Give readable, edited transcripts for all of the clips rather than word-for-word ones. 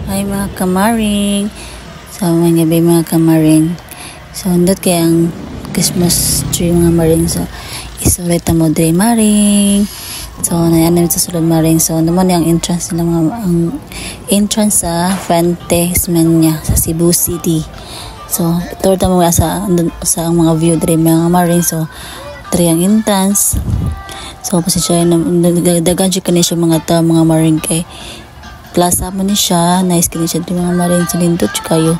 Hi mga kamaring. So mga gabi mga kamaring. So undot kay ang Christmas tree mga maring. So isulit ta mo dre maring. So nayan sa sulod maring. So naman ang entrance nila mga ang entrance sa Fuentes Mania sa Cebu City. So tour ta mo sa mga view dre mga maring. So dre ang entrance. So pasensya na dagan siya kanisyo mga tao mga maring kay plaza mo ni siya, nice kini siya mga maring salindot kayo.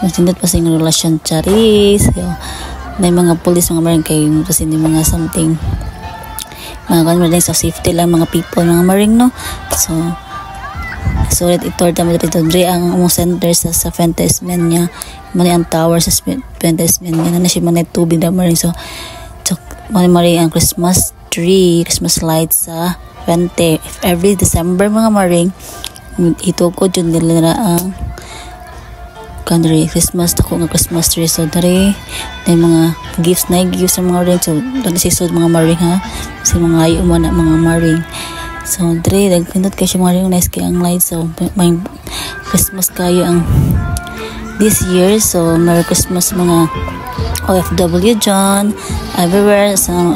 Masindot pa sa relasyon charis. So, may mga police mga maring kay kasi ni mga something mga kanmaring sa safety lang mga people mga maring no. So ito tama dito dre ang center sa Fuentes Mania mani ang tower sa Fuentes Mania na siya man tubig na maring. So mari ang Christmas tree, Christmas lights sa Fuente every December mga maring. Ito ko dyan nila ang country Christmas ako nga Christmas tree. So dari na mga gifts sa mga ring. So dari sisod mga maring ha si mga ayo man mga maring. So dari nagpindot kayo mga ring nice kay ang lights. So may Christmas kayo ang this year. So Merry Christmas mga OFW dyan everywhere sa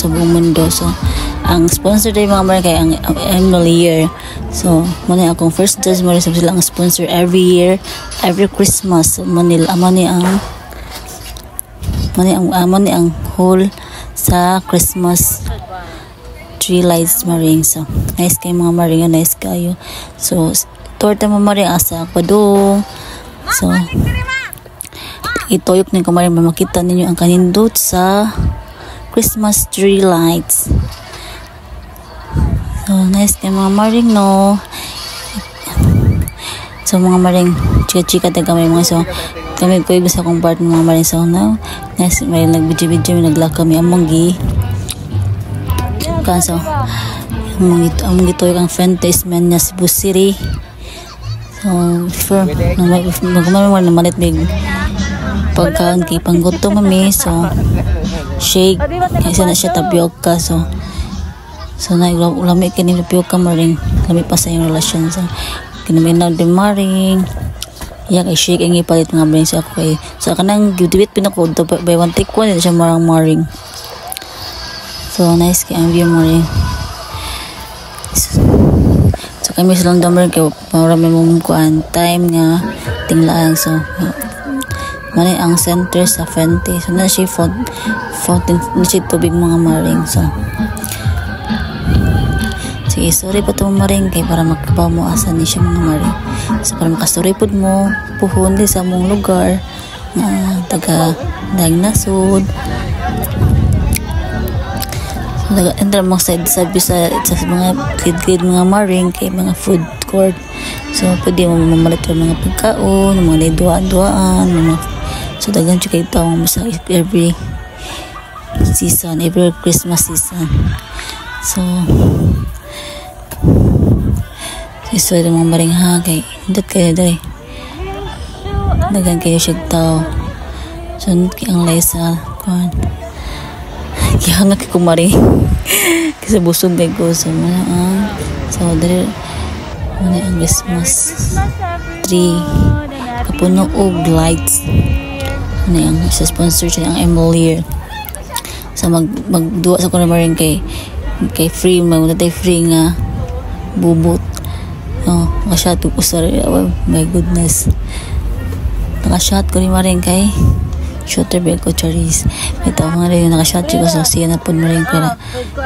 buong mundo. So ang sponsor day mga maring kay ang Emily year. So muna akong first dose mo rin sila ang sponsor every year every Christmas. So mani ang whole sa Christmas tree lights maring. So nice kay mga maring nice kayo. So torta mo maring asa padong. So itoyok din ko maring makita ninyo ang kanindot sa Christmas tree lights. So nice kay mga maring no. So mga maring chika-chika taga may mga. So kami ko gusto akong part ng mga maring. So now nice may nagbidyo may naglak kami among gi kanso among gitoy kang Fuentes Mania Cebu City. So for magmamay na malit big pagkaon kay panggutom kami. So shake kasi na siya tapioca. So lami kini tapioca maring lami pa sa yung relasyon. So kinaminaw din maring iya kay shake ang ipalit nga maring. So ako kay so kanang giwit pinako by one take one siya marang maring. So nice kay ang view maring. So kami sa lang damar kay marami mong kuan time nga tinglaang. So mani ang center sa Fuente. So na siya fountain na siya tubig mga maring. So sige, sorry po itong maring kay para magkabaw mo asan ni siya mga maring. So para makastorey po mo puhon di sa mong lugar na taga daing nasod. So taga mga side sa mga kid mga maring kay mga food court. So pwede mo mamalit yung mga pagkaon mga duaan so dagan siya kayo tawang mo sa every season, every Christmas season. So iso ito mga maring ha kay hindot kayo dali dagan kayo siya tao. So ang laysa kuhan kaya nga kay kumaring kasi busog kay ko. So so dali muna ang Christmas tree kapuno og lights muna ang sa sponsor siya ang Emily. So magduwa sa kuna maring kay free magtatay free nga bubot. Nakashot ko sa oh my goodness nakashot ko rin maring kay shooter bag ko charis ito nga rin nakashot ko sa siya na po maring kaya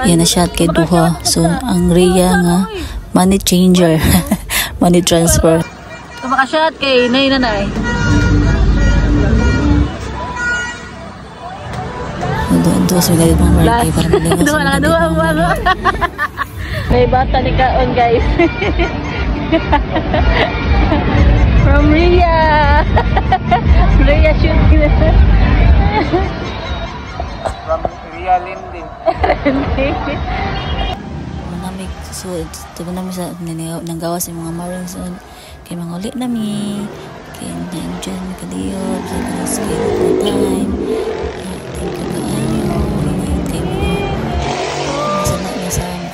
yan na shot kay duha. So ang Rhea nga money changer money transfer kung makashot kay nanay doon sa mga ibang maring kay para malingaw dua may bata ni kaon guys. From Rhea. Rhea shooting. From Rhea Lindin. Manamig so ito namin sa nanggawa sa mga maring so kay mga ulit namin kay na-enjoy na kadiyot sa kayo time. Thank you kaayo kay mga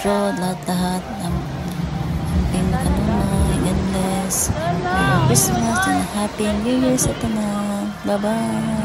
sa lahat ang pinakanunay, God bless. Christmas and Happy New Year sa tanan. Bye-bye.